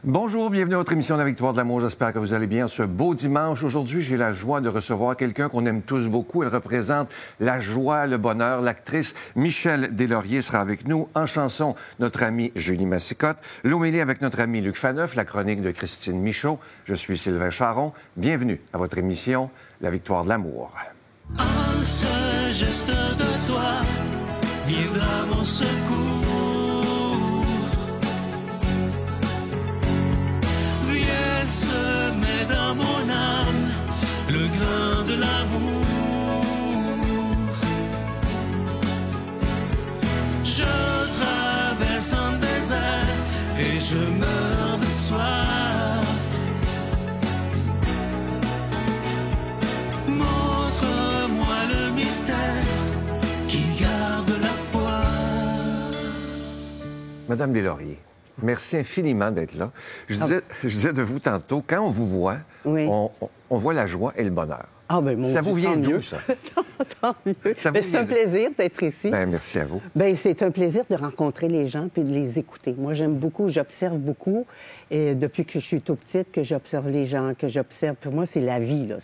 Bonjour, bienvenue à votre émission de la Victoire de l'amour. J'espère que vous allez bien ce beau dimanche. Aujourd'hui, j'ai la joie de recevoir quelqu'un qu'on aime tous beaucoup. Elle représente la joie, le bonheur. L'actrice Michèle Deslauriers sera avec nous. En chanson, notre amie Julie Massicotte. L'homélie avec notre ami Luc Faneuf. La chronique de Christine Michaud. Je suis Sylvain Charon. Bienvenue à votre émission La Victoire de l'amour. Un seul geste de toi viendra mon secours. Viens semer dans mon âme le grain de l'amour. Je traverse un désert et je meurs de soif. Montre-moi le mystère qui garde la foi. Madame Deslauriers, merci infiniment d'être là. Je disais de vous tantôt, quand on vous voit, Oui. on voit la joie et le bonheur. Ah, ben, mon Ça Dieu, vous vient tant d'où, mieux. ça? Tant mieux. Ça vous Ben, c'est vient un d'où? plaisir d'être ici. Bien, merci à vous. Ben, c'est un plaisir de rencontrer les gens puis de les écouter. Moi, j'aime beaucoup, j'observe beaucoup. Et depuis que je suis tout petite, que j'observe les gens, que j'observe... Pour moi, c'est la vie, là.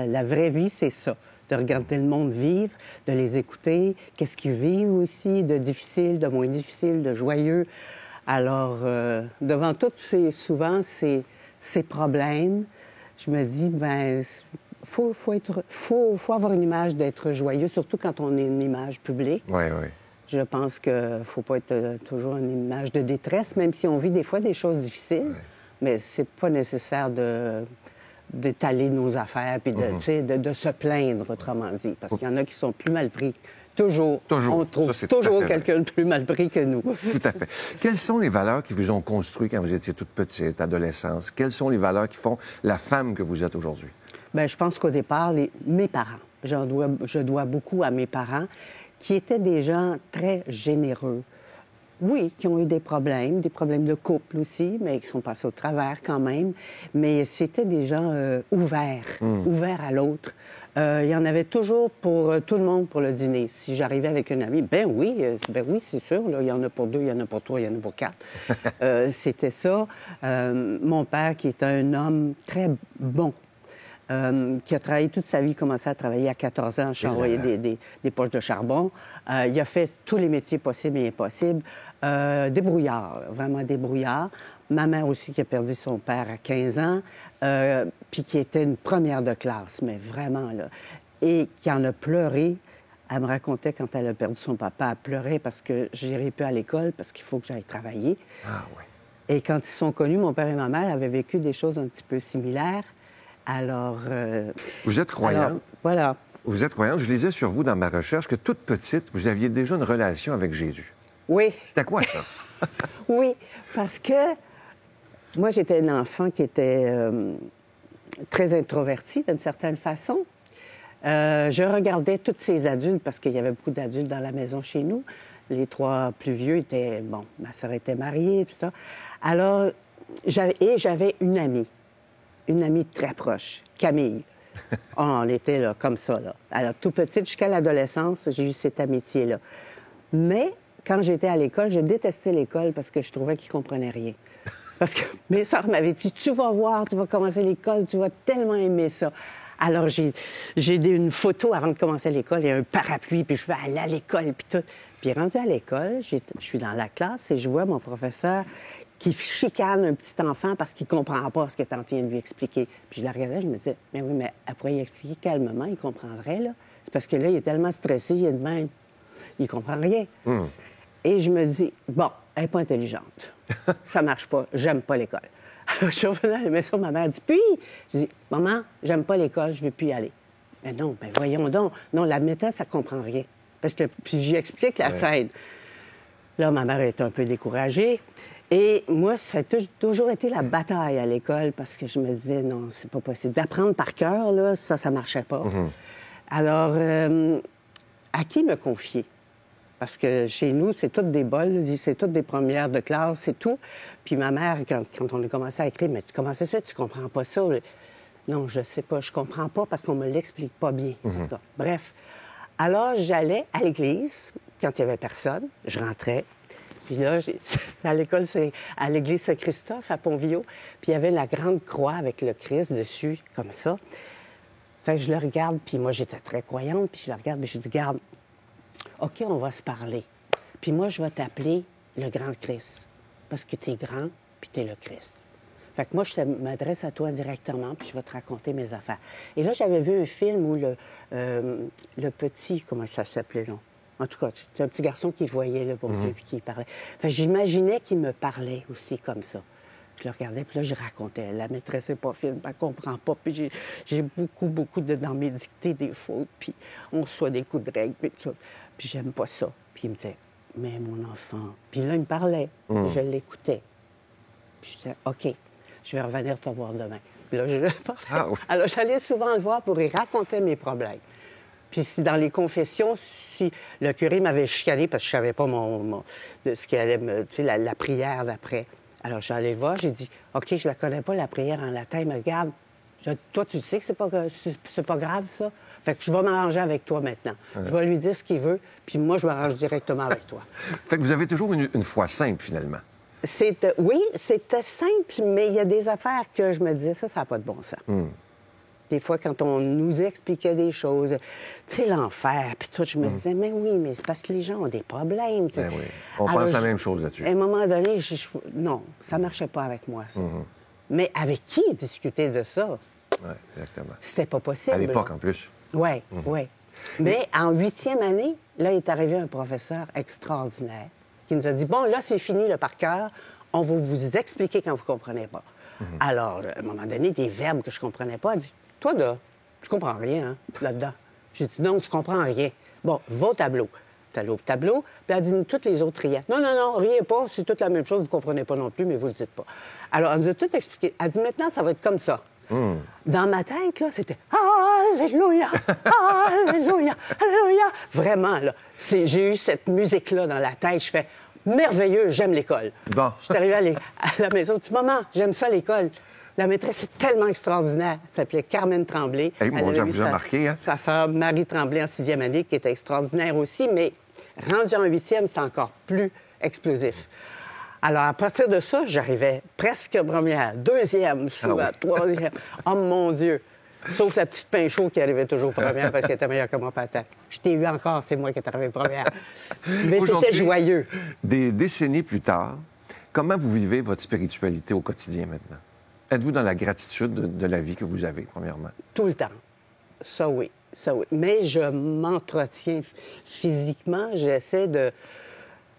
La vraie vie, c'est ça. De regarder le monde vivre, de les écouter. Qu'est-ce qu'ils vivent aussi, de difficile, de moins difficile, de joyeux. Alors, devant souvent ces problèmes, je me dis, ben, faut avoir une image d'être joyeux, surtout quand on est une image publique. Oui, oui. Je pense qu'il ne faut pas être toujours une image de détresse, même si on vit des fois des choses difficiles. Oui. Mais c'est pas nécessaire d'étaler nos affaires puis tu sais, de se plaindre, autrement dit. Parce qu'il y en a qui sont plus mal pris. Toujours. Toujours. On trouve Ça, c'est tout à toujours fait quelqu'un de plus mal pris que nous. Tout à fait. Quelles sont les valeurs qui vous ont construit quand vous étiez toute petite, adolescence? Quelles sont les valeurs qui font la femme que vous êtes aujourd'hui? Bien, je pense qu'au départ, mes parents, je dois beaucoup à mes parents, qui étaient des gens très généreux. Oui, qui ont eu des problèmes de couple aussi, mais qui sont passés au travers quand même. Mais c'était des gens ouverts à l'autre. Il y en avait toujours pour tout le monde pour le dîner. Si j'arrivais avec une amie, ben oui, c'est sûr. Là, il y en a pour 2, il y en a pour 3, il y en a pour 4. C'était ça. Mon père, qui est un homme très bon, qui a travaillé toute sa vie, commencé à travailler à 14 ans, envoyé des poches de charbon. Il a fait tous les métiers possibles et impossibles. Débrouillard, vraiment débrouillard. Ma mère aussi qui a perdu son père à 15 ans, puis qui était une première de classe, mais vraiment, là. Et qui en a pleuré. Elle me racontait quand elle a perdu son papa, elle pleurait parce que j'irai plus à l'école, parce qu'il faut que j'aille travailler. Ah oui. Et quand ils se sont connus, mon père et ma mère avaient vécu des choses un petit peu similaires. Alors... Vous êtes croyante? alors, voilà. Vous êtes croyante. Je lisais sur vous dans ma recherche que toute petite, vous aviez déjà une relation avec Jésus. Oui. C'était quoi, ça? Oui, parce que moi, j'étais une enfant qui était très introvertie, d'une certaine façon. Je regardais tous ces adultes, parce qu'il y avait beaucoup d'adultes dans la maison chez nous. Les 3 plus vieux étaient... Bon, ma sœur était mariée, tout ça. Alors, j'avais une amie très proche, Camille. On était là, comme ça, là. Alors, tout petite, jusqu'à l'adolescence, j'ai eu cette amitié-là. Mais... quand j'étais à l'école, je détestais l'école parce que je trouvais qu'ils ne comprenaient rien. Parce que mes sœurs m'avaient dit, tu vas voir, tu vas commencer l'école, tu vas tellement aimer ça. Alors, j'ai une photo avant de commencer l'école, il y a un parapluie, puis je vais aller à l'école, puis tout. Puis rendu à l'école, je suis dans la classe et je vois mon professeur qui chicane un petit enfant parce qu'il ne comprend pas ce que tu es en train de lui expliquer. Puis je la regardais, je me disais, mais oui, mais après, il expliquer calmement, il comprendrait, là. C'est parce que là, il est tellement stressé, il est de même. Il comprend rien. Et je me dis, bon, elle n'est pas intelligente. Ça marche pas. J'aime pas l'école. Alors, je suis revenue à la maison, ma mère dit, puis, je dis, maman, j'aime pas l'école, je veux plus y aller. Mais non, ben voyons donc. Non, la méthode, ça comprend rien. Parce que, puis j'y explique la scène. Là, ma mère est un peu découragée. Et moi, ça a toujours été la bataille à l'école parce que je me disais, non, c'est pas possible. D'apprendre par cœur, là, ça marchait pas. Alors, à qui me confier? Parce que chez nous, c'est toutes des bols, c'est toutes des premières de classe, c'est tout. Puis ma mère, quand on a commencé à écrire, mais tu commences ça, tu comprends pas ça. Non, je sais pas, je comprends pas parce qu'on me l'explique pas bien. En tout cas, bref. Alors, j'allais à l'église, quand il y avait personne, je rentrais, Puis là, c'était à l'école, c'est à l'église Saint-Christophe, à Pontvillot. Puis il y avait la grande croix avec le Christ dessus, comme ça. Fait que je le regarde, puis moi, j'étais très croyante. Puis je le regarde, puis je dis, garde, OK, on va se parler. Puis moi, je vais t'appeler le grand Christ. Parce que t'es grand, puis t'es le Christ. Fait que moi, je m'adresse à toi directement, puis je vais te raconter mes affaires. Et là, j'avais vu un film où le petit... Comment ça s'appelait, non? En tout cas, c'est un petit garçon qui voyait le bon Dieu, puis qui parlait. Fait que j'imaginais qu'il me parlait aussi comme ça. Je le regardais, puis là, je racontais. La maîtresse n'est pas fine, elle ne comprend pas. Puis j'ai beaucoup dans mes dictées des fautes, puis on reçoit des coups de règle, puis tout. Puis j'aime pas ça. Puis il me disait, mais mon enfant... Puis là, il me parlait. Je l'écoutais. Puis je disais, OK. Je vais revenir te voir demain. Puis là, je parlais. Ah, oui. Alors, j'allais souvent le voir pour y raconter mes problèmes. Puis si dans les confessions, si le curé m'avait chicané parce que je ne savais pas ce qu'il allait me... Tu sais, la prière d'après. Alors, j'allais le voir, j'ai dit, OK, je ne la connais pas, la prière en latin, mais regarde, toi, tu sais que c'est pas grave, ça? Fait que je vais m'arranger avec toi maintenant. Je vais lui dire ce qu'il veut, puis moi, je m'arrange directement avec toi. Fait que vous avez toujours une foi simple, finalement. Oui, c'était simple, mais il y a des affaires que je me disais, ça n'a pas de bon sens. Des fois, quand on nous expliquait des choses, tu sais, l'enfer, puis tout, je me disais, mais oui, mais c'est parce que les gens ont des problèmes. Ben oui. On pense la même chose là-dessus. À un moment donné, non, ça ne marchait pas avec moi, ça. Mais avec qui discuter de ça? Oui, exactement. C'était pas possible. À l'époque, en plus. Oui, oui. Mais en 8e année, là, est arrivé un professeur extraordinaire qui nous a dit, bon, là, c'est fini le par cœur, on va vous expliquer quand vous ne comprenez pas. Alors, à un moment donné, des verbes que je ne comprenais pas, elle dit, toi, là, tu comprends rien, hein, là-dedans. J'ai dit, non, je comprends rien. Bon, va au tableau. Tableau, puis elle dit, toutes les autres riaient. Non, riez pas, c'est toute la même chose, vous ne comprenez pas non plus, mais vous ne le dites pas. Alors, elle nous a tout expliqué. Elle dit, maintenant, ça va être comme ça. Dans ma tête, là, c'était Alléluia, Alléluia, Alléluia. Vraiment, là, j'ai eu cette musique-là dans la tête. Je fais merveilleux, j'aime l'école. Bon. Je suis arrivée à la maison. Je dis, maman, j'aime ça l'école. La maîtresse est tellement extraordinaire. Elle s'appelait Carmen Tremblay. Hey, mon Dieu, vous a marqué, hein? Sa sœur Marie Tremblay en 6e année, qui était extraordinaire aussi, mais rendue en 8e, c'est encore plus explosif. Alors, à partir de ça, j'arrivais presque première, 2e, souvent, 3e. Oh mon Dieu! Sauf la petite pain chaud qui arrivait toujours première parce qu'elle était meilleure que moi passant. Je t'ai eu encore, c'est moi qui est arrivée première. Mais c'était joyeux. Des décennies plus tard, comment vous vivez votre spiritualité au quotidien maintenant? Êtes-vous dans la gratitude de la vie que vous avez, premièrement? Tout le temps. Ça, oui. Ça, oui. Mais je m'entretiens physiquement. J'essaie de...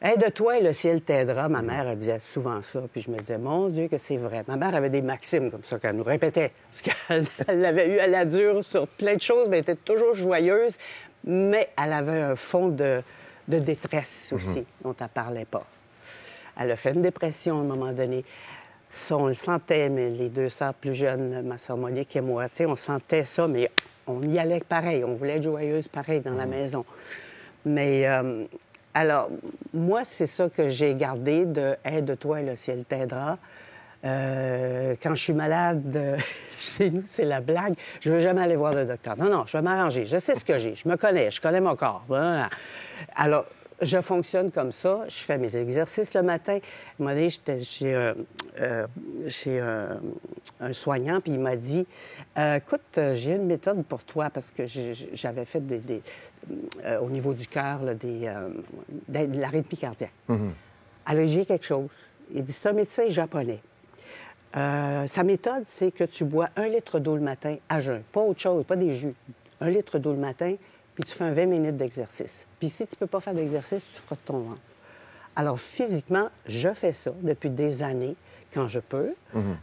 Aide-toi et le ciel t'aidera. Ma mère, elle disait souvent ça. Puis je me disais, mon Dieu, que c'est vrai. Ma mère avait des maximes comme ça qu'elle nous répétait. Parce qu'elle l'avait eu à la dure sur plein de choses, mais elle était toujours joyeuse. Mais elle avait un fond de détresse aussi, dont elle ne parlait pas. Elle a fait une dépression à un moment donné. Ça, on le sentait, mais les deux sœurs plus jeunes, ma sœur Monique et moi, tu sais, on sentait ça, mais on y allait pareil. On voulait être joyeuse pareil dans la maison. Mais... Alors, moi, c'est ça que j'ai gardé de « Aide-toi et le ciel t'aidera ». Quand je suis malade, chez nous, c'est la blague. Je veux jamais aller voir le docteur. Non, je vais m'arranger. Je sais ce que j'ai. Je me connais. Je connais mon corps. Voilà. Alors, je fonctionne comme ça. Je fais mes exercices le matin. À un moment donné, j'étais chez un soignant, puis il m'a dit écoute, j'ai une méthode pour toi, parce que j'avais fait au niveau du cœur de l'arythmie cardiaque. Alors, j'ai quelque chose. Il dit c'est un médecin japonais. Sa méthode, c'est que tu bois 1 litre d'eau le matin à jeun. Pas autre chose, pas des jus. 1 litre d'eau le matin, puis tu fais un 20 minutes d'exercice. Puis si tu ne peux pas faire d'exercice, tu frottes ton ventre. Alors, physiquement, je fais ça depuis des années, quand je peux.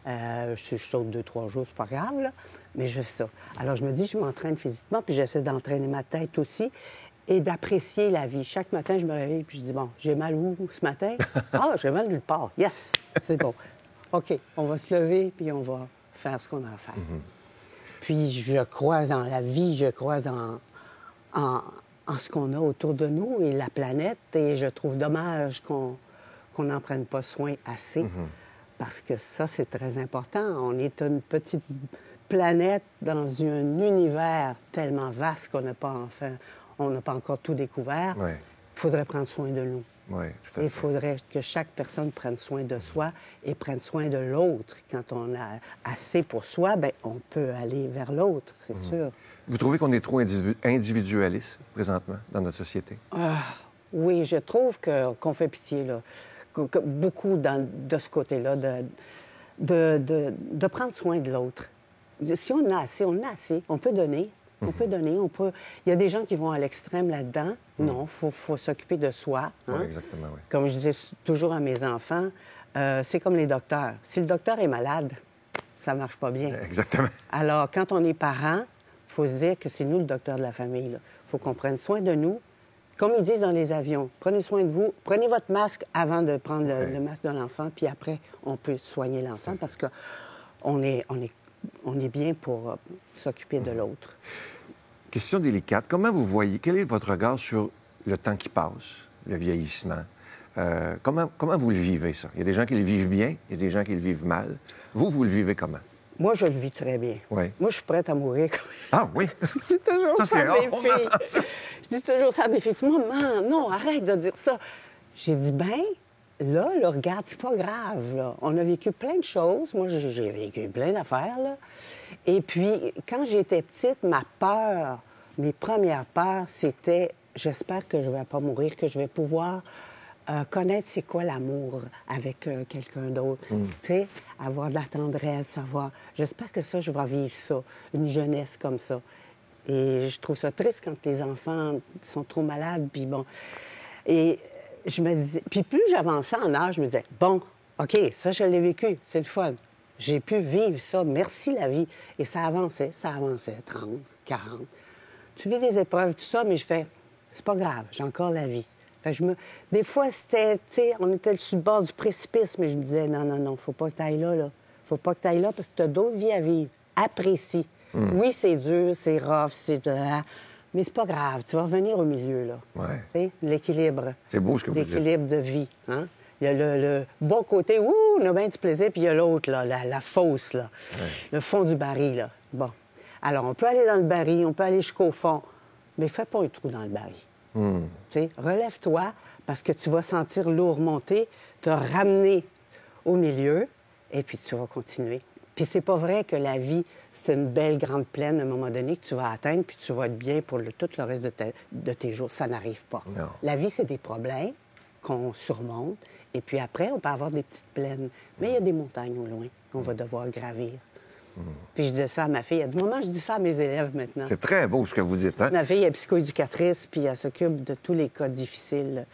Je saute 2-3 jours, c'est pas grave, là, mais je fais ça. Alors, je me dis, je m'entraîne physiquement, puis j'essaie d'entraîner ma tête aussi et d'apprécier la vie. Chaque matin, je me réveille, puis je dis, bon, j'ai mal où ce matin? Ah, j'ai mal nulle part. Yes, c'est bon. OK, on va se lever, puis on va faire ce qu'on a à faire. Puis, je crois en la vie, je crois en ce qu'on a autour de nous et la planète, et je trouve dommage qu'on n'en prenne pas soin assez, parce que ça, c'est très important. On est une petite planète dans un univers tellement vaste qu'on n'a pas encore tout découvert. Il faudrait prendre soin de nous. Oui, tout à Il fait. faudrait que chaque personne prenne soin de soi et prenne soin de l'autre. Quand on a assez pour soi, bien, on peut aller vers l'autre, c'est sûr. Vous trouvez qu'on est trop individualiste présentement dans notre société? Oui, je trouve qu'on fait pitié, là. Que beaucoup de ce côté-là, de prendre soin de l'autre. Si on a assez, on a assez. On peut donner. On peut donner. Il y a des gens qui vont à l'extrême là-dedans. Non, il faut s'occuper de soi. Hein? Oui, exactement, oui. Comme je disais toujours à mes enfants, c'est comme les docteurs. Si le docteur est malade, ça marche pas bien. Exactement. Alors, quand on est parent, il faut se dire que c'est nous le docteur de la famille. Il faut qu'on prenne soin de nous. Comme ils disent dans les avions, prenez soin de vous. Prenez votre masque avant de prendre le masque de l'enfant, puis après, on peut soigner l'enfant parce qu'on est bien pour s'occuper de l'autre. Question délicate. Comment vous voyez, quel est votre regard sur le temps qui passe, le vieillissement? Comment vous le vivez, ça? Il y a des gens qui le vivent bien, il y a des gens qui le vivent mal. Vous le vivez comment? Moi, je le vis très bien. Oui. Moi, je suis prête à mourir. Ah oui? Je dis toujours Ça, ça, c'est à mes rare. filles. Je dis toujours ça à mes filles. Tu dis, maman, non, arrête de dire ça. J'ai dit, ben, là, regarde, c'est pas grave, là. On a vécu plein de choses. Moi, j'ai vécu plein d'affaires, là. Et puis, quand j'étais petite, mes premières peurs, c'était, j'espère que je vais pas mourir, que je vais pouvoir connaître c'est quoi l'amour avec quelqu'un d'autre. Tu sais, avoir de la tendresse, savoir. J'espère que ça, je vais vivre ça, une jeunesse comme ça. Et je trouve ça triste quand les enfants sont trop malades, puis bon. Et je me disais... Puis plus j'avançais en âge, je me disais, bon, OK, ça, je l'ai vécu, c'est le fun. J'ai pu vivre ça, merci la vie. Et ça avançait, 30, 40. Tu vis des épreuves, tout ça, mais je fais, c'est pas grave, j'ai encore la vie. Fait que des fois, c'était, tu sais, on était sur le bord du précipice, mais je me disais, non, faut pas que tu ailles là. Faut pas que tu ailles là parce que tu as d'autres vies à vivre. Apprécie. Oui, c'est dur, c'est rough, mais c'est pas grave, tu vas revenir au milieu, là. Ouais. Tu sais, l'équilibre. C'est beau ce que vous dites. L'équilibre de vie, hein? Il y a le bon côté, on a bien du plaisir, puis il y a l'autre, là, la fausse, là. Ouais. Le fond du baril, là. Bon. Alors, on peut aller dans le baril, on peut aller jusqu'au fond, mais fais pas un trou dans le baril. Tu sais, relève-toi parce que tu vas sentir l'eau remonter, te ramener au milieu et puis tu vas continuer. Puis c'est pas vrai que la vie, c'est une belle grande plaine à un moment donné que tu vas atteindre puis tu vas être bien pour tout le reste de tes jours. Ça n'arrive pas. Non. La vie, c'est des problèmes qu'on surmonte et puis après, on peut avoir des petites plaines. Mais il y a des montagnes au loin qu'on va devoir gravir. Puis je disais ça à ma fille. Elle dit, maman, je dis ça à mes élèves maintenant. C'est très beau ce que vous dites, hein? Ma fille est psychoéducatrice, puis elle s'occupe de tous les cas difficiles.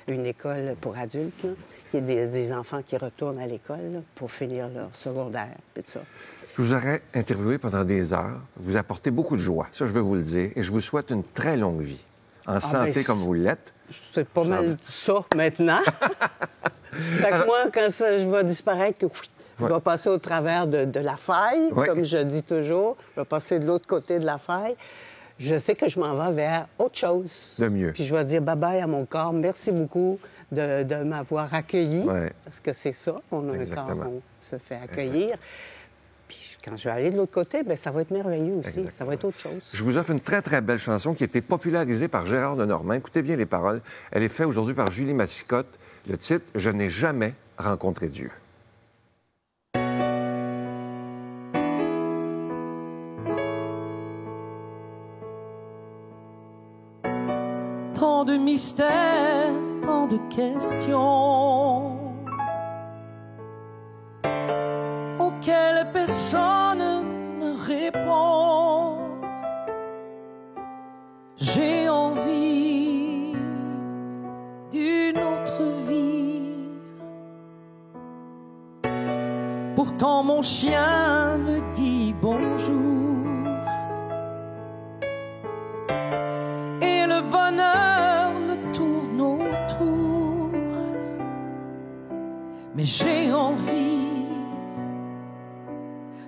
Une école pour adultes, là. Il y a des enfants qui retournent à l'école là, pour finir leur secondaire, puis tout ça. Je vous aurais interviewé pendant des heures. Vous apportez beaucoup de joie, ça, je veux vous le dire. Et je vous souhaite une très longue vie. En santé ben, comme vous l'êtes. C'est pas mal ça, maintenant. Fait que moi, quand je vais disparaître, je vais passer au travers de la faille, comme je dis toujours. Je vais passer de l'autre côté de la faille. Je sais que je m'en vais vers autre chose. De mieux. Puis je vais dire bye-bye à mon corps. Merci beaucoup de m'avoir accueilli. Ouais. Parce que c'est ça, on a Exactement. un corps, on se fait accueillir. Puis quand je vais aller de l'autre côté, bien, ça va être merveilleux aussi. Exactement. Ça va être autre chose. Je vous offre une très, très belle chanson qui a été popularisée par Gérard Lenormand. Écoutez bien les paroles. Elle est faite aujourd'hui par Julie Massicotte. Le titre, « Je n'ai jamais rencontré Dieu ». Tant de mystères, tant de questions auxquelles personne ne répond. J'ai envie d'une autre vie. Pourtant mon chien me dit bonjour. Et le bonheur me tourne autour. Mais j'ai envie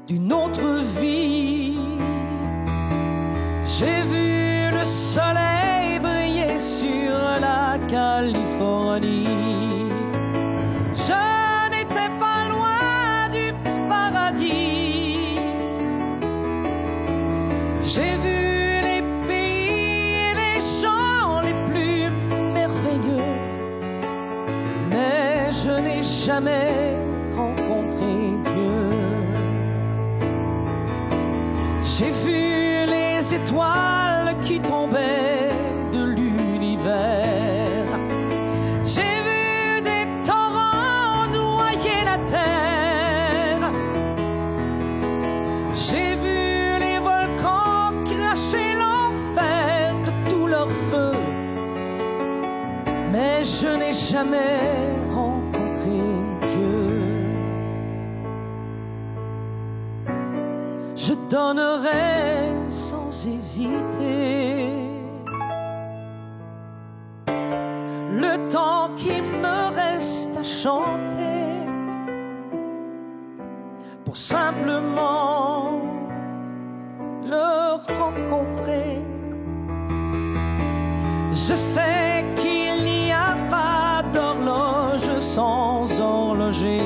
d'une autre vie. J'ai vu le soleil briller sur la Californie. Je n'étais pas loin du paradis. J'ai vu les pays et les gens les plus merveilleux. J'ai vu les étoiles qui tombaient de l'univers. J'ai vu des torrents noyer la terre. J'ai vu les volcans cracher l'enfer de tout leur feu. Mais je n'ai jamais rencontré Dieu. Je donnerai sans hésiter le temps qui me reste à chanter pour simplement le rencontrer. Je sais qu'il n'y a pas d'horloge sans horloger.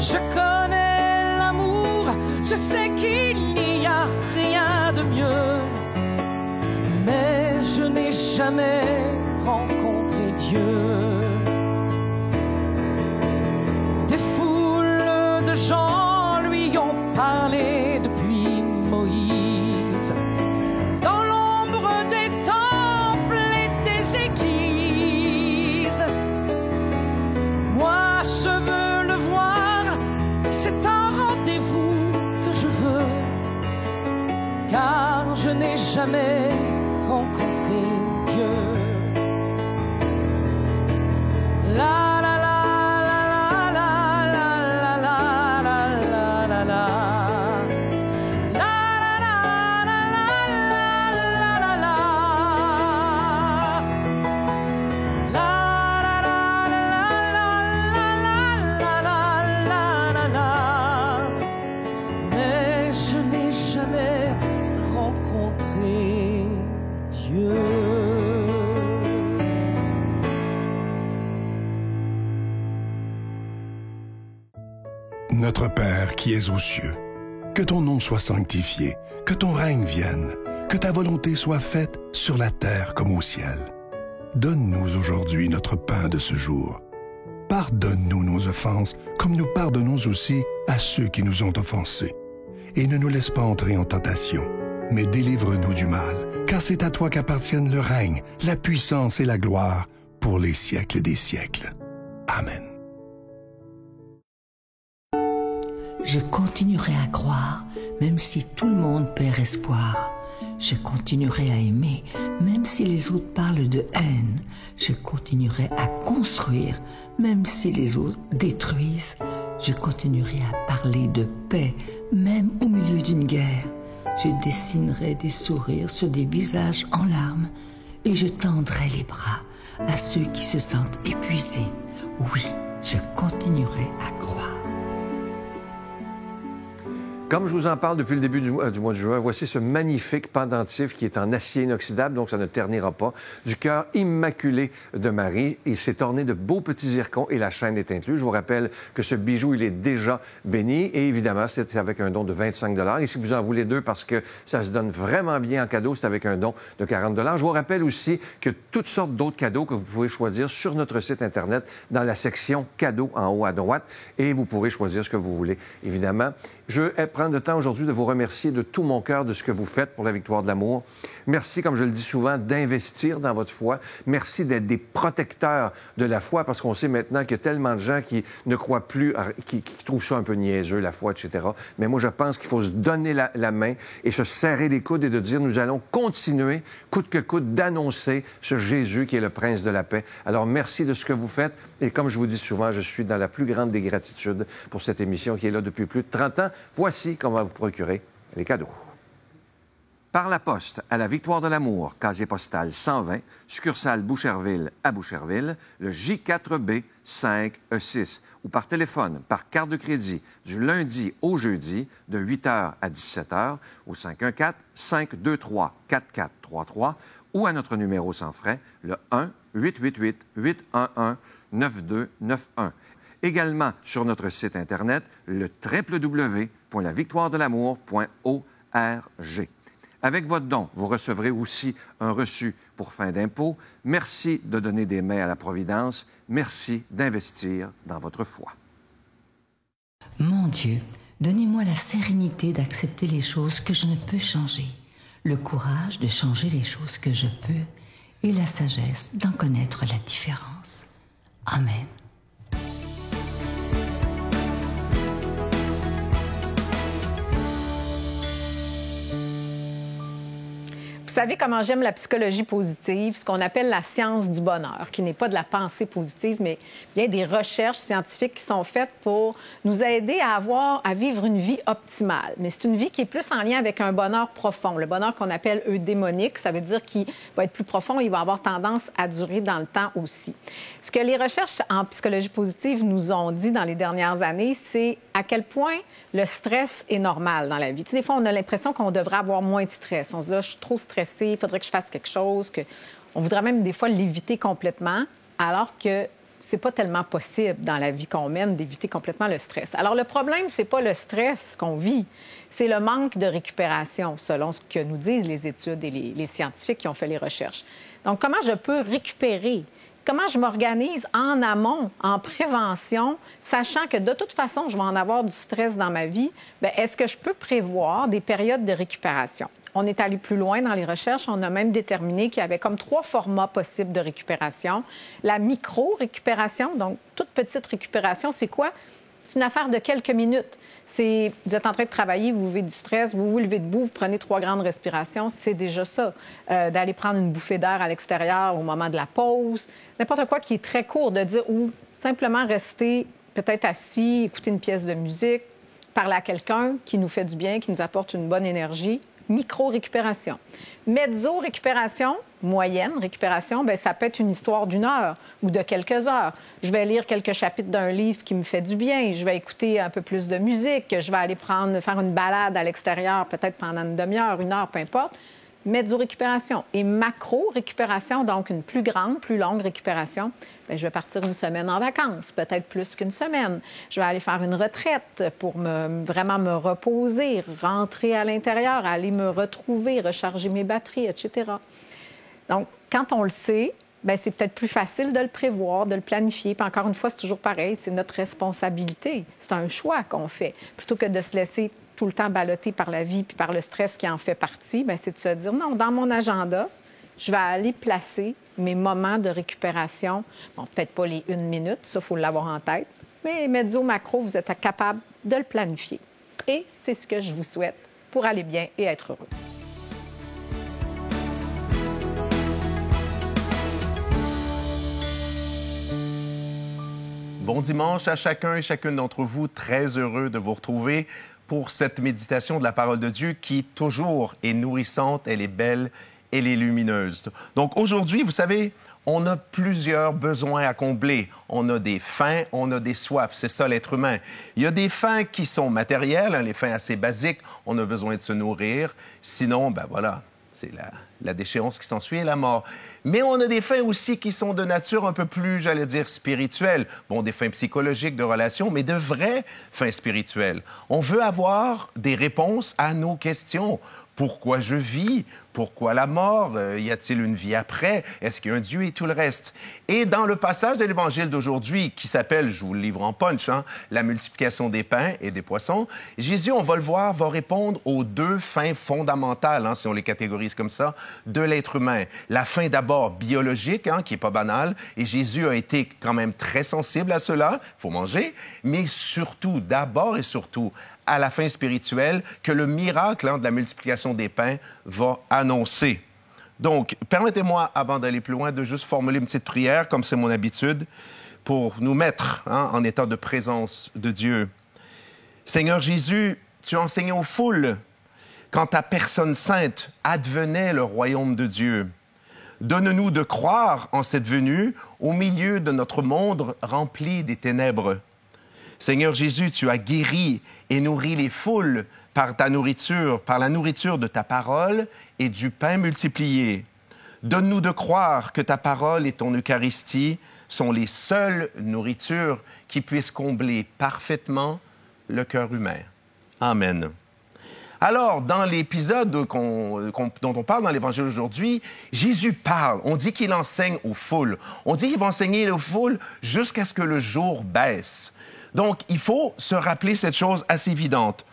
Je connais l'amour, je sais qu'il n'y a rien de mieux, mais je n'ai jamais rencontré Dieu. Des foules de gens lui ont parlé depuis Moïse, dans l'ombre des temples et des églises. Moi, je veux le voir. C'est un rendez-vous que je veux, car je n'ai jamais rencontré Dieu. La la la la la la la la la la la la. Notre Père qui es aux cieux, que ton nom soit sanctifié, que ton règne vienne, que ta volonté soit faite sur la terre comme au ciel. Donne-nous aujourd'hui notre pain de ce jour. Pardonne-nous nos offenses, comme nous pardonnons aussi à ceux qui nous ont offensés. Et ne nous laisse pas entrer en tentation, mais délivre-nous du mal, car c'est à toi qu'appartiennent le règne, la puissance et la gloire pour les siècles des siècles. Amen. Je continuerai à croire, même si tout le monde perd espoir. Je continuerai à aimer, même si les autres parlent de haine. Je continuerai à construire, même si les autres détruisent. Je continuerai à parler de paix, même au milieu d'une guerre. Je dessinerai des sourires sur des visages en larmes et je tendrai les bras à ceux qui se sentent épuisés. Oui, je continuerai à croire. Comme je vous en parle depuis le début du mois de juin, voici ce magnifique pendentif qui est en acier inoxydable, donc ça ne ternira pas, du cœur immaculé de Marie. Il s'est orné de beaux petits zircons et la chaîne est incluse. Je vous rappelle que ce bijou, il est déjà béni et évidemment, c'est avec un don de 25 $. Et si vous en voulez deux parce que ça se donne vraiment bien en cadeau, c'est avec un don de 40 $. Je vous rappelle aussi que toutes sortes d'autres cadeaux que vous pouvez choisir sur notre site Internet dans la section cadeaux en haut à droite et vous pourrez choisir ce que vous voulez, évidemment. Je veux prendre le temps aujourd'hui de vous remercier de tout mon cœur de ce que vous faites pour la victoire de l'amour. Merci, comme je le dis souvent, d'investir dans votre foi. Merci d'être des protecteurs de la foi, parce qu'on sait maintenant qu'il y a tellement de gens qui ne croient plus, qui trouvent ça un peu niaiseux, la foi, etc. Mais moi, je pense qu'il faut se donner la main et se serrer les coudes et de dire, nous allons continuer, coûte que coûte, d'annoncer ce Jésus qui est le Prince de la paix. Alors, merci de ce que vous faites. Et comme je vous dis souvent, je suis dans la plus grande des gratitudes pour cette émission qui est là depuis plus de 30 ans. Voici comment vous procurer les cadeaux. Par la poste, à la Victoire de l'amour, casier postal 120, succursale Boucherville à Boucherville, le J4B 5E6. Ou par téléphone, par carte de crédit, du lundi au jeudi, de 8h à 17h, au 514-523-4433, ou à notre numéro sans frais, le 1-888-811-9291. Également sur notre site Internet, le www.lavictoiredelamour.org. Avec votre don, vous recevrez aussi un reçu pour fin d'impôt. Merci de donner des mains à la Providence. Merci d'investir dans votre foi. Mon Dieu, donnez-moi la sérénité d'accepter les choses que je ne peux changer, le courage de changer les choses que je peux et la sagesse d'en connaître la différence. Amen. Vous savez comment j'aime la psychologie positive, ce qu'on appelle la science du bonheur, qui n'est pas de la pensée positive, mais bien des recherches scientifiques qui sont faites pour nous aider à vivre une vie optimale. Mais c'est une vie qui est plus en lien avec un bonheur profond, le bonheur qu'on appelle eudémonique. Ça veut dire qu'il va être plus profond, il va avoir tendance à durer dans le temps aussi. Ce que les recherches en psychologie positive nous ont dit dans les dernières années, c'est à quel point le stress est normal dans la vie. Tu sais, des fois, on a l'impression qu'on devrait avoir moins de stress. On se dit, je suis trop stressé, il faudrait que je fasse quelque chose, on voudrait même des fois l'éviter complètement, alors que c'est pas tellement possible dans la vie qu'on mène d'éviter complètement le stress. Alors, le problème, c'est pas le stress qu'on vit, c'est le manque de récupération, selon ce que nous disent les études et les scientifiques qui ont fait les recherches. Donc, comment je peux récupérer? Comment je m'organise en amont, en prévention, sachant que de toute façon, je vais en avoir du stress dans ma vie? Bien, est-ce que je peux prévoir des périodes de récupération? On est allé plus loin dans les recherches. On a même déterminé qu'il y avait comme 3 formats possibles de récupération. La micro-récupération, donc toute petite récupération, c'est quoi? C'est une affaire de quelques minutes. Vous êtes en train de travailler, vous vivez du stress, vous vous levez debout, vous prenez 3 grandes respirations, c'est déjà ça. D'aller prendre une bouffée d'air à l'extérieur au moment de la pause, n'importe quoi qui est très court, de dire ou simplement rester peut-être assis, écouter une pièce de musique, parler à quelqu'un qui nous fait du bien, qui nous apporte une bonne énergie. Micro-récupération. Mezzo-récupération, moyenne récupération, bien, ça peut être une histoire d'1 heure ou de quelques heures. Je vais lire quelques chapitres d'un livre qui me fait du bien, je vais écouter un peu plus de musique, je vais aller faire une balade à l'extérieur, peut-être pendant une demi-heure, 1 heure, peu importe. Mezzo-récupération. Et macro-récupération, donc une plus grande, plus longue récupération, bien, je vais partir 1 semaine en vacances, peut-être plus qu'1 semaine. Je vais aller faire une retraite pour vraiment me reposer, rentrer à l'intérieur, aller me retrouver, recharger mes batteries, etc. Donc, quand on le sait, bien, c'est peut-être plus facile de le prévoir, de le planifier. Puis encore une fois, c'est toujours pareil, c'est notre responsabilité. C'est un choix qu'on fait. Plutôt que de se laisser tout le temps ballotté par la vie puis par le stress qui en fait partie, bien, c'est de se dire, non, dans mon agenda, je vais aller placer mes moments de récupération. Bon, peut-être pas les 1 minute, ça, il faut l'avoir en tête, mais mezzo-macro, vous êtes capable de le planifier. Et c'est ce que je vous souhaite pour aller bien et être heureux. Bon dimanche à chacun et chacune d'entre vous. Très heureux de vous retrouver pour cette méditation de la parole de Dieu qui, toujours, est nourrissante, elle est belle, elle est lumineuse. Donc aujourd'hui, vous savez, on a plusieurs besoins à combler. On a des faims, on a des soifs. C'est ça l'être humain. Il y a des faims qui sont matérielles, les faims assez basiques. On a besoin de se nourrir. Sinon, ben voilà, c'est la déchéance qui s'ensuit et la mort. Mais on a des fins aussi qui sont de nature un peu plus, j'allais dire, spirituelle. Bon, des fins psychologiques, de relations, mais de vraies fins spirituelles. On veut avoir des réponses à nos questions. Pourquoi je vis? Pourquoi la mort? Y a-t-il une vie après? Est-ce qu'il y a un Dieu et tout le reste? Et dans le passage de l'Évangile d'aujourd'hui, qui s'appelle, je vous le livre en punch, la multiplication des pains et des poissons, Jésus, on va le voir, va répondre aux 2 fins fondamentales, si on les catégorise comme ça, de l'être humain. La fin d'abord biologique, qui n'est pas banale, et Jésus a été quand même très sensible à cela, il faut manger, mais surtout, d'abord et surtout, à la fin spirituelle que le miracle de la multiplication des pains va annoncer. Donc, permettez-moi, avant d'aller plus loin, de juste formuler une petite prière, comme c'est mon habitude, pour nous mettre en état de présence de Dieu. Seigneur Jésus, tu as enseigné aux foules quand ta personne sainte advenait le royaume de Dieu. Donne-nous de croire en cette venue au milieu de notre monde rempli des ténèbres. Seigneur Jésus, tu as guéri et nourri les foules par ta nourriture, par la nourriture de ta parole et du pain multiplié. Donne-nous de croire que ta parole et ton Eucharistie sont les seules nourritures qui puissent combler parfaitement le cœur humain. Amen. Alors, dans l'épisode dont on parle dans l'Évangile aujourd'hui, Jésus parle. On dit qu'il enseigne aux foules. On dit qu'il va enseigner aux foules jusqu'à ce que le jour baisse. Donc, il faut se rappeler cette chose assez évidente.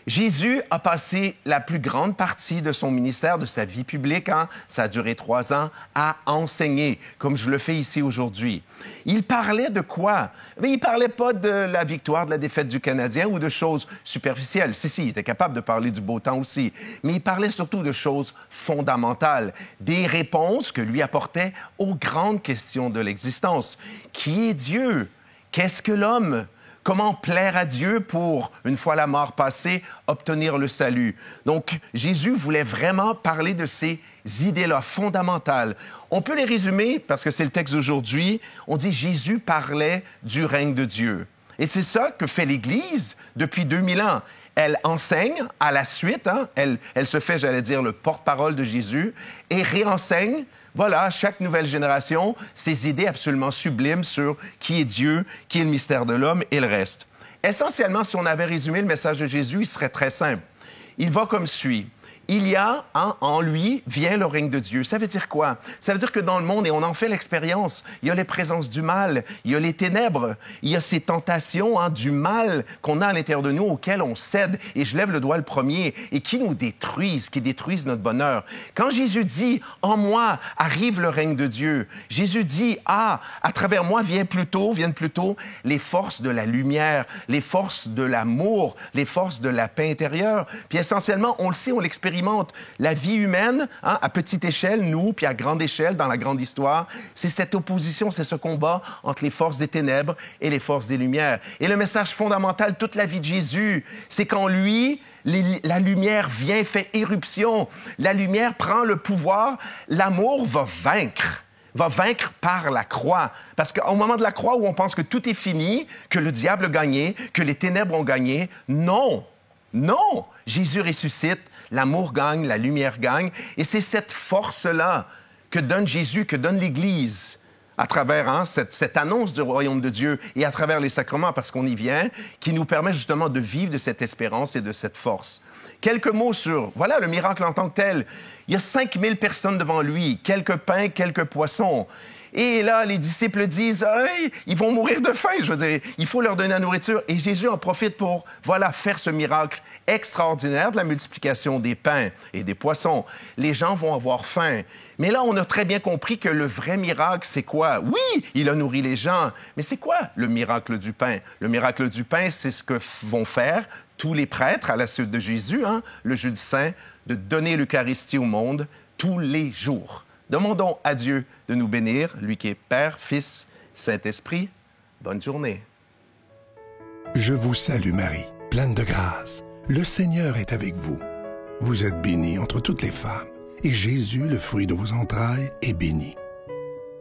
Jésus a passé la plus grande partie de son ministère, de sa vie publique, ça a duré 3 ans, à enseigner, comme je le fais ici aujourd'hui. Il parlait de quoi? Mais il ne parlait pas de la victoire, de la défaite du Canadien ou de choses superficielles. Si, il était capable de parler du beau temps aussi. Mais il parlait surtout de choses fondamentales, des réponses que lui apportait aux grandes questions de l'existence. Qui est Dieu? Qu'est-ce que l'homme? Comment plaire à Dieu pour, une fois la mort passée, obtenir le salut? Donc, Jésus voulait vraiment parler de ces idées-là fondamentales. On peut les résumer, parce que c'est le texte d'aujourd'hui, on dit Jésus parlait du règne de Dieu. Et c'est ça que fait l'Église depuis 2000 ans. Elle enseigne à la suite, elle se fait, j'allais dire, le porte-parole de Jésus, et réenseigne. Voilà, chaque nouvelle génération, ces idées absolument sublimes sur qui est Dieu, qui est le mystère de l'homme et le reste. Essentiellement, si on avait résumé le message de Jésus, il serait très simple. Il va comme suit. Il y a, en lui, vient le règne de Dieu. Ça veut dire quoi? Ça veut dire que dans le monde, et on en fait l'expérience, il y a les présences du mal, il y a les ténèbres, il y a ces tentations du mal qu'on a à l'intérieur de nous, auxquelles on cède, et je lève le doigt le premier, et qui nous détruisent, qui détruisent notre bonheur. Quand Jésus dit « En moi arrive le règne de Dieu », Jésus dit « à travers moi viennent plutôt les forces de la lumière, les forces de l'amour, les forces de la paix intérieure. » Puis essentiellement, on le sait, on l'expérimente. La vie humaine, à petite échelle, nous, puis à grande échelle, dans la grande histoire, c'est cette opposition, c'est ce combat entre les forces des ténèbres et les forces des lumières. Et le message fondamental, toute la vie de Jésus, c'est qu'en lui, la lumière vient, fait éruption. La lumière prend le pouvoir. L'amour va vaincre par la croix. Parce qu'au moment de la croix où on pense que tout est fini, que le diable a gagné, que les ténèbres ont gagné, non! Jésus ressuscite, l'amour gagne, la lumière gagne, et c'est cette force-là que donne Jésus, que donne l'Église, à travers cette annonce du royaume de Dieu et à travers les sacrements, parce qu'on y vient, qui nous permet justement de vivre de cette espérance et de cette force. Quelques mots sur, voilà, le miracle en tant que tel. Il y a 5000 personnes devant lui, quelques pains, quelques poissons. Et là, les disciples disent, hey, ils vont mourir de faim, je veux dire, il faut leur donner la nourriture. Et Jésus en profite pour, faire ce miracle extraordinaire de la multiplication des pains et des poissons. Les gens vont avoir faim. Mais là, on a très bien compris que le vrai miracle, c'est quoi? Oui, il a nourri les gens, mais c'est quoi le miracle du pain? Le miracle du pain, c'est ce que vont faire tous les prêtres à la suite de Jésus, le jeudi saint, de donner l'Eucharistie au monde tous les jours. Demandons à Dieu de nous bénir, lui qui est Père, Fils, Saint-Esprit. Bonne journée. Je vous salue Marie, pleine de grâce. Le Seigneur est avec vous. Vous êtes bénie entre toutes les femmes, et Jésus, le fruit de vos entrailles, est béni.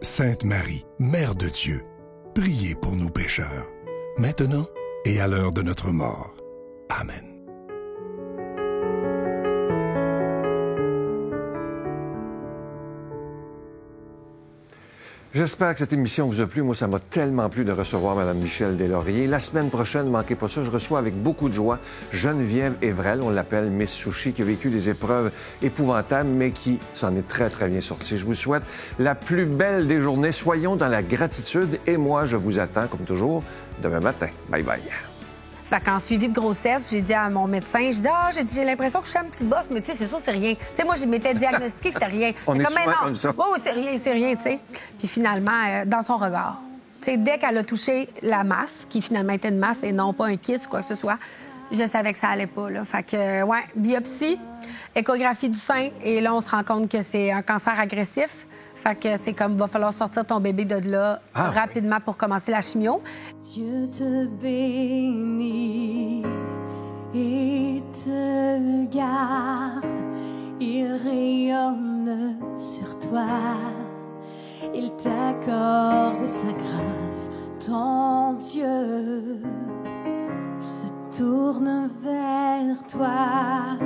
Sainte Marie, Mère de Dieu, priez pour nous pécheurs, maintenant et à l'heure de notre mort. Amen. J'espère que cette émission vous a plu. Moi, ça m'a tellement plu de recevoir Mme Michel Deslauriers. La semaine prochaine, ne manquez pas ça, je reçois avec beaucoup de joie Geneviève Evrel, on l'appelle Miss Sushi, qui a vécu des épreuves épouvantables, mais qui s'en est très, très bien sortie. Je vous souhaite la plus belle des journées. Soyons dans la gratitude et moi, je vous attends, comme toujours, demain matin. Bye bye. Fait qu'en suivi de grossesse, j'ai dit à mon médecin, j'ai l'impression que je suis un petit boss, mais tu sais, c'est ça, c'est rien. Tu sais, moi, je m'étais diagnostiqué que c'était rien. On est comme, souvent comme ça. Oh, c'est rien, tu sais. Puis finalement, dans son regard, tu sais, dès qu'elle a touché la masse, qui finalement était une masse et non pas un kiss ou quoi que ce soit, je savais que ça allait pas, là. Fait que, biopsie, échographie du sein, et là, on se rend compte que c'est un cancer agressif. Fait que c'est comme, va falloir sortir ton bébé de là rapidement pour commencer la chimio. Dieu te bénit et te garde. Il rayonne sur toi. Il t'accorde sa grâce. Ton Dieu se tourne vers toi.